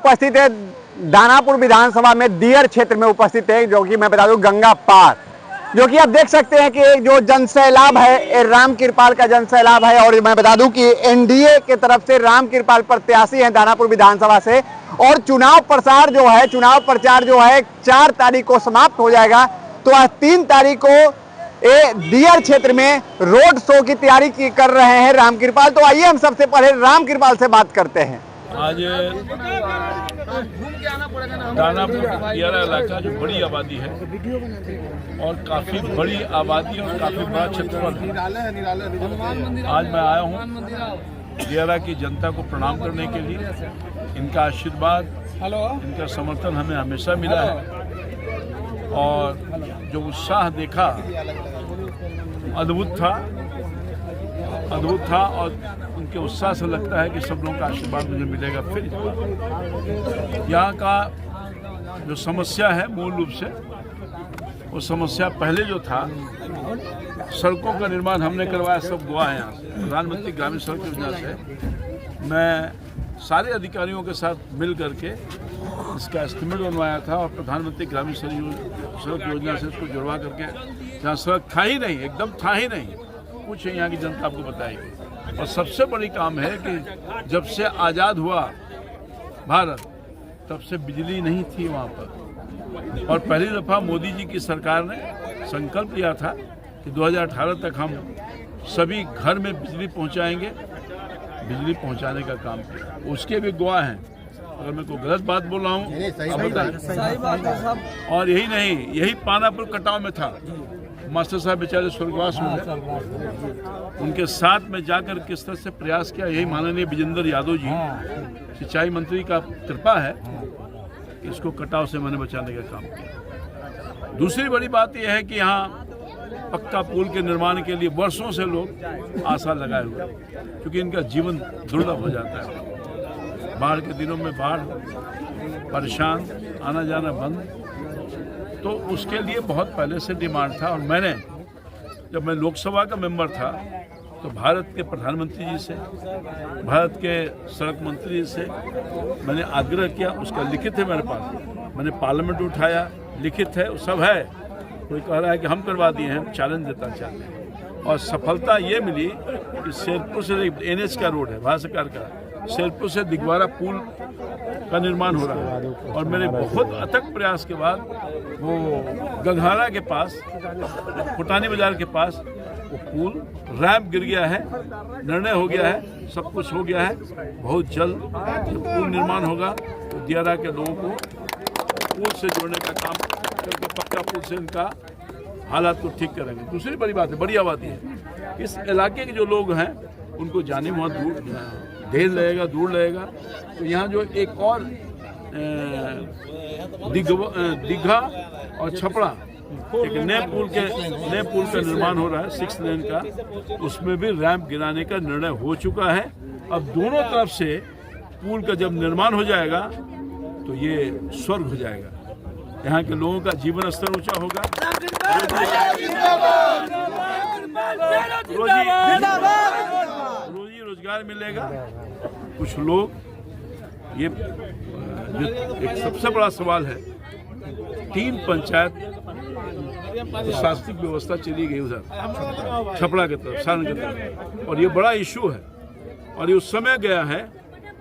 उपस्थित है दानापुर विधानसभा में दियर क्षेत्र में उपस्थित है, जो कि मैं बता दूं गंगा पार, जो कि आप देख सकते हैं कि जो जन सैलाब है ये राम कृपाल का जन सैलाब है। और मैं बता दूं कि एनडीए के तरफ से राम कृपाल प्रत्याशी हैं दानापुर विधानसभा से, और चुनाव प्रचार जो है 4 तारीख को समाप्त हो जाएगा। तो आज 3 तारीख को ये दियर क्षेत्र में रोड शो की तैयारी कर रहे हैं राम कृपाल। तो आइए हम सबसे पहले राम कृपाल से बात करते हैं। आज दानापुर दियारा इलाका जो बड़ी आबादी है और काफ़ी बड़ी आबादी और काफ़ी बड़ा क्षेत्रफल है, आज मैं आया हूँ दियारा की जनता को प्रणाम करने के लिए। इनका आशीर्वाद, इनका समर्थन हमें हमेशा मिला है और जो उत्साह देखा अद्भुत था और उनके उत्साह से लगता है कि सब लोगों का आशीर्वाद मुझे मिलेगा। फिर यहाँ का जो समस्या है मूल रूप से वो समस्या पहले जो था, सड़कों का निर्माण हमने करवाया, सब गवाह है यहाँ से। प्रधानमंत्री ग्रामीण सड़क योजना से मैं सारे अधिकारियों के साथ मिल करके इसका एस्टिमेट बनवाया था और प्रधानमंत्री ग्रामीण सड़क योजना से इसको जुड़वा करके, जहाँ सड़क था ही नहीं, एकदम था ही नहीं, कुछ यहाँ की जनता आपको बताएगी। और सबसे बड़ी काम है कि जब से आज़ाद हुआ भारत तब से बिजली नहीं थी वहाँ पर, और पहली दफ़ा मोदी जी की सरकार ने संकल्प लिया था कि 2018 तक हम सभी घर में बिजली पहुँचाएंगे। बिजली पहुँचाने का काम किया, उसके भी गवाह हैं। अगर मैं कोई गलत बात बोल रहा हूँ आप बताएं। और यही नहीं, यही पानापुर कटाव में था, मास्टर साहब बेचारे स्वर्गवास हो गए, उनके साथ में जाकर किस तरह से प्रयास किया, यही माननीय विजेंद्र यादव जी सिंचाई मंत्री का कृपा है कि इसको कटाव से मैंने बचाने का काम किया। दूसरी बड़ी बात यह है कि यहाँ पक्का पुल के निर्माण के लिए वर्षों से लोग आशा लगाए हुए, क्योंकि इनका जीवन दुर्लभ हो जाता है। बाढ़ के दिनों में बाढ़, परेशान, आना जाना बंद, तो उसके लिए बहुत पहले से डिमांड था। और मैंने, जब मैं लोकसभा का मेंबर था, तो भारत के प्रधानमंत्री जी से, भारत के सड़क मंत्री जी से मैंने आग्रह किया, उसका लिखित है मेरे पास, मैंने पार्लियामेंट उठाया, लिखित है, सब है। कोई कह रहा है कि हम करवा दिए हैं, चैलेंज देता चाहते हैं। और सफलता ये मिली कि शेरपुर से NH का रोड है, भारत सरकार का, शेरपुर से दिगवारा पुल का निर्माण हो रहा है। और मेरे बहुत अथक प्रयास के बाद वो गंगहारा के पास, फुटानी बाजार के पास वो पुल, रैंप गिर गया है, निर्णय हो गया है, सब कुछ हो गया है। बहुत जल्द जब पुल निर्माण होगा तो दियारा के लोगों को पुल से जोड़ने का काम करके पक्का पुल से इनका हालात को ठीक करेंगे। दूसरी बड़ी बात है, बड़ी आबादी है, इस इलाके के जो लोग हैं उनको जाने वहाँ देर लगेगा, दूर लगेगा। तो यहाँ जो एक और दीघा और छपड़ा एक नए पुल का निर्माण हो रहा है, 6 लेन का, उसमें भी रैंप गिराने का निर्णय हो चुका है। अब दोनों तरफ से पुल का जब निर्माण हो जाएगा तो ये स्वर्ग हो जाएगा, यहाँ के लोगों का जीवन स्तर ऊंचा होगा, रोजी रोजगार मिलेगा। कुछ लोग, ये एक सबसे बड़ा सवाल है, 3 पंचायत प्रशासनिक व्यवस्था चली गई उधर छपड़ा की तरफ, सारण की तरफ, और ये बड़ा इशू है। और ये उस समय गया है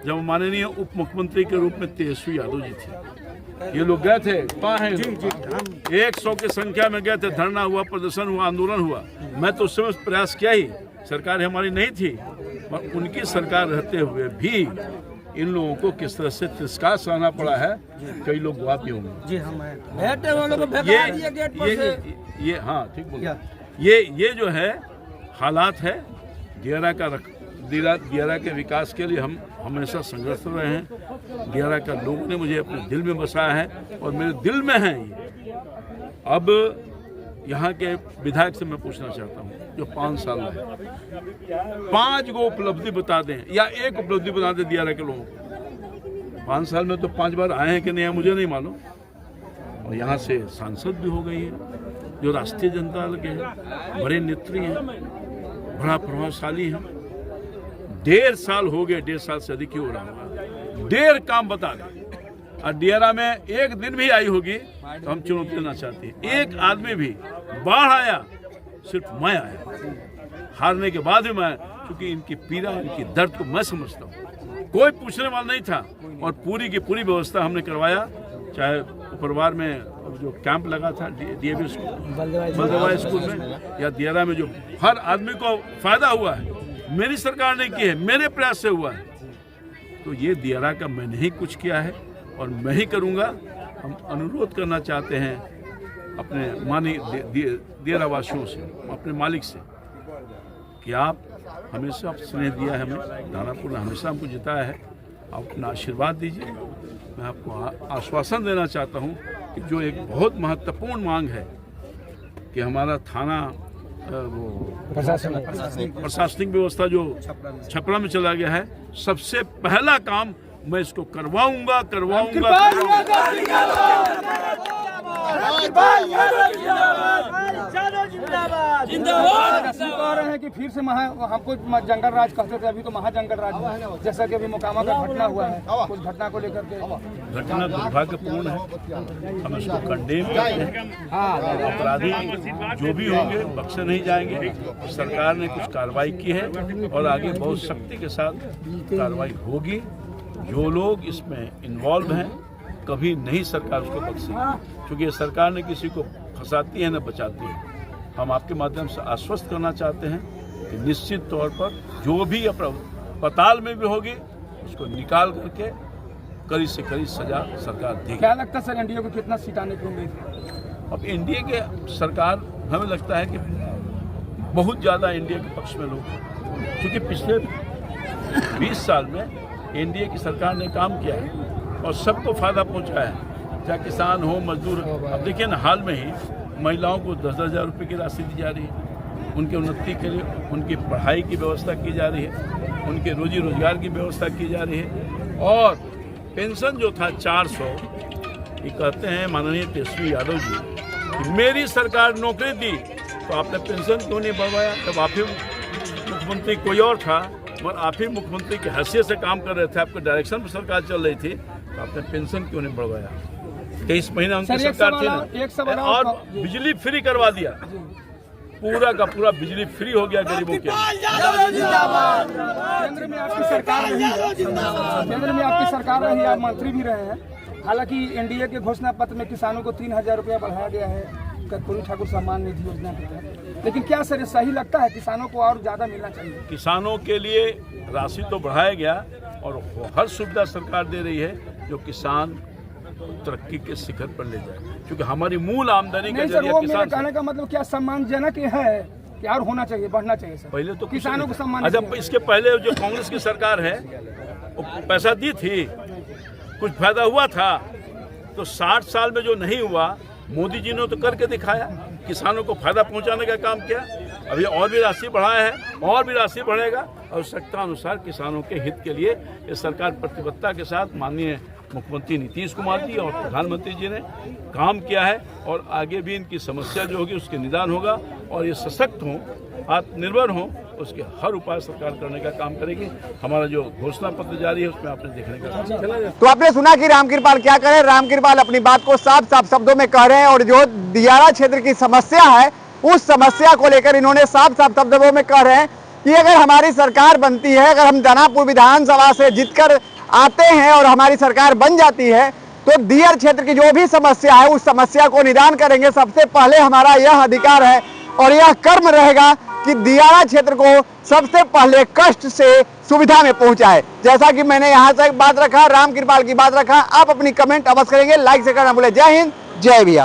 जब माननीय उप मुख्यमंत्री के रूप में तेजस्वी यादव जी थे। ये लोग गए थे, कहाँ हैं? 100 की संख्या में गए थे, धरना हुआ, प्रदर्शन हुआ, आंदोलन हुआ। मैं तो उस समय प्रयास किया ही, सरकार हमारी नहीं थी, पर उनकी सरकार रहते हुए भी इन लोगों को किस तरह से तिरस्कार सहना पड़ा है, कई लोग गवाह भी होंगे। ये हाँ ठीक बोल, ये जो है हालात है दियारा के विकास के लिए हम हमेशा संघर्ष रहे हैं। दियारा का लोगों ने मुझे अपने दिल में बसाया है और मेरे दिल में है ये। अब यहाँ के विधायक से मैं पूछना चाहता हूँ, जो 5 साल में 5 गो उपलब्धि बता दें या एक उपलब्धि बता दें दियारा के लोगों को। 5 साल में तो 5 बार आए हैं कि नहीं है मुझे नहीं मालूम। और यहाँ से सांसद भी हो गई है, जो राष्ट्रीय जनता दल के हैं, बड़े नेत्री हैं, बड़ा प्रभावशाली हैं। 1.5 साल हो गए, 1.5 साल से अधिक ही हो रहा होगा। 1.5 काम बता दें, और दियारा में एक दिन भी आई होगी तो हम चुनौती देना चाहते हैं। एक आदमी भी बाढ़ आया, सिर्फ मैं आया, हारने के बाद भी मैं, क्योंकि इनकी पीड़ा, इनकी दर्द को मैं समझता हूँ। कोई पूछने वाला नहीं था और पूरी की पूरी व्यवस्था हमने करवाया। चाहे उपरवार में जो कैंप लगा था डीएवी स्कूल, बल्देवाई स्कूल में, या दियारा में, जो हर आदमी को फायदा हुआ है, मेरी सरकार ने की है, मेरे प्रयास से हुआ है। तो ये दियारा का मैंने ही कुछ किया है और मैं ही करूँगा। हम अनुरोध करना चाहते हैं अपने दियारा वासियों से, अपने मालिक से, कि आप हमेशा स्नेह दिया है हमें, दानापुर ने हमेशा हमको जिताया है, आप अपना आशीर्वाद दीजिए। मैं आपको आश्वासन देना चाहता हूं कि जो एक बहुत महत्वपूर्ण मांग है कि हमारा थाना वो प्रशासनिक व्यवस्था जो छपरा में चला गया है, सबसे पहला काम मैं इसको करवाऊंगा। कह रहे हैं कि फिर से हमको जंगल राज कहते थे, अभी तो महाजंगल राज है, जैसा कि अभी मोकामा का घटना हुआ है, कुछ घटना को लेकर के। घटना दुर्भाग्यपूर्ण है, हम इसको कंडेम करते हैं। अपराधी जो भी होंगे बख्शे नहीं जाएंगे। सरकार ने कुछ कार्रवाई की है और आगे बहुत सख्ती के साथ कार्रवाई होगी। जो लोग इसमें इन्वॉल्व हैं, कभी नहीं सरकार उसको बख्शेगी, क्योंकि सरकार ने किसी को फंसाती है न बचाती है। हम आपके माध्यम से आश्वस्त करना चाहते हैं कि निश्चित तौर पर जो भी पताल में भी होगी उसको निकाल करके कड़ी से कड़ी सजा सरकार देगी। क्या लगता है सर, एनडीए को कितना सीट आने की उम्मीद है? अब एनडीए के सरकार, हमें लगता है कि बहुत ज़्यादा एनडीए के पक्ष में लोग, क्योंकि पिछले 20 साल में एनडीए की सरकार ने काम किया है और सबको फायदा पहुंचाया है, चाहे किसान हो, मजदूर। अब देखिए ना, हाल में ही महिलाओं को 10-10 हज़ार रुपये की राशि दी जा रही है, उनके उन्नति के लिए, उनकी पढ़ाई की व्यवस्था की जा रही है, उनके रोजी रोजगार की व्यवस्था की जा रही है। और पेंशन जो था 400, ये कहते हैं माननीय तेजस्वी यादव जी कि मेरी सरकार नौकरी दी तो आपने पेंशन क्यों नहीं बढ़वाया? तब आप ही मुख्यमंत्री, कोई और था, मगर आप ही मुख्यमंत्री की हैसियत से काम कर रहे थे, आपके डायरेक्शन पर सरकार चल रही थी, तो आपने पेंशन क्यों नहीं बढ़वाया? 23 महीना उनकी सरकार थी ना, और बिजली फ्री करवा दिया, पूरा का पूरा बिजली फ्री हो गया गरीबों के। केंद्र में आपकी सरकार रही है, केंद्र में आपकी सरकार रही है, आप मंत्री भी रहे हैं। हालांकि एनडीए के घोषणा पत्र में किसानों को 3000 रुपया बढ़ाया गया है कर्पूरी ठाकुर सम्मान निधि योजना के तहत, लेकिन क्या सर ये सही लगता है? किसानों को और ज्यादा मिलना चाहिए। किसानों के लिए राशि तो बढ़ाया गया और हर सुविधा सरकार दे रही है जो किसान तरक्की के शिखर पर ले जाए, क्योंकि हमारी मूल आमदनी का जरिया किसान। कहने का मतलब क्या सम्मानजनक है कि और होना चाहिए, बढ़ना चाहिए सर? पहले तो किसानों को सम्मान। अच्छा, इसके पहले जो कांग्रेस की सरकार है वो पैसा दी थी, कुछ फायदा हुआ था? तो 60 साल में जो नहीं हुआ, मोदी जी ने तो करके दिखाया, किसानों को फायदा पहुंचाने का काम किया। अभी और भी राशि बढ़ाया है, और भी राशि बढ़ेगा। आवश्यकता अनुसार किसानों के हित के लिए ये सरकार प्रतिबद्धता के साथ माननीय मुख्यमंत्री नीतीश कुमार जी और प्रधानमंत्री जी ने काम किया है, और आगे भी इनकी समस्या जो होगी उसके निदान होगा, और ये सशक्त हों, आत्मनिर्भर हों, उसके हर उपाय सरकार करने का काम करेगी। हमारा जो घोषणा पत्र जारी है उसमें आपने देखने का काम चला जाए। तो आपने सुना कि रामकृपाल क्या कह रहे हैं। रामकृपाल अपनी बात को साफ साफ शब्दों में कह रहे हैं, और जो दियारा क्षेत्र की समस्या है उस समस्या को लेकर इन्होंने साफ साफ शब्दों में कह रहे हैं कि अगर हमारी सरकार बनती है, अगर हम दानापुर विधानसभा से जीतकर आते हैं और हमारी सरकार बन जाती है, तो दियर क्षेत्र की जो भी समस्या है उस समस्या को निदान करेंगे। सबसे पहले हमारा यह अधिकार है और यह कर्म रहेगा कि दियारा क्षेत्र को सबसे पहले कष्ट से सुविधा में पहुंचाए। जैसा कि मैंने यहां से बात रखा, रामकृपाल की बात रखा, आप अपनी कमेंट अवश्य करेंगे, लाइक से करना भूले। जय हिंद, जय बिहार।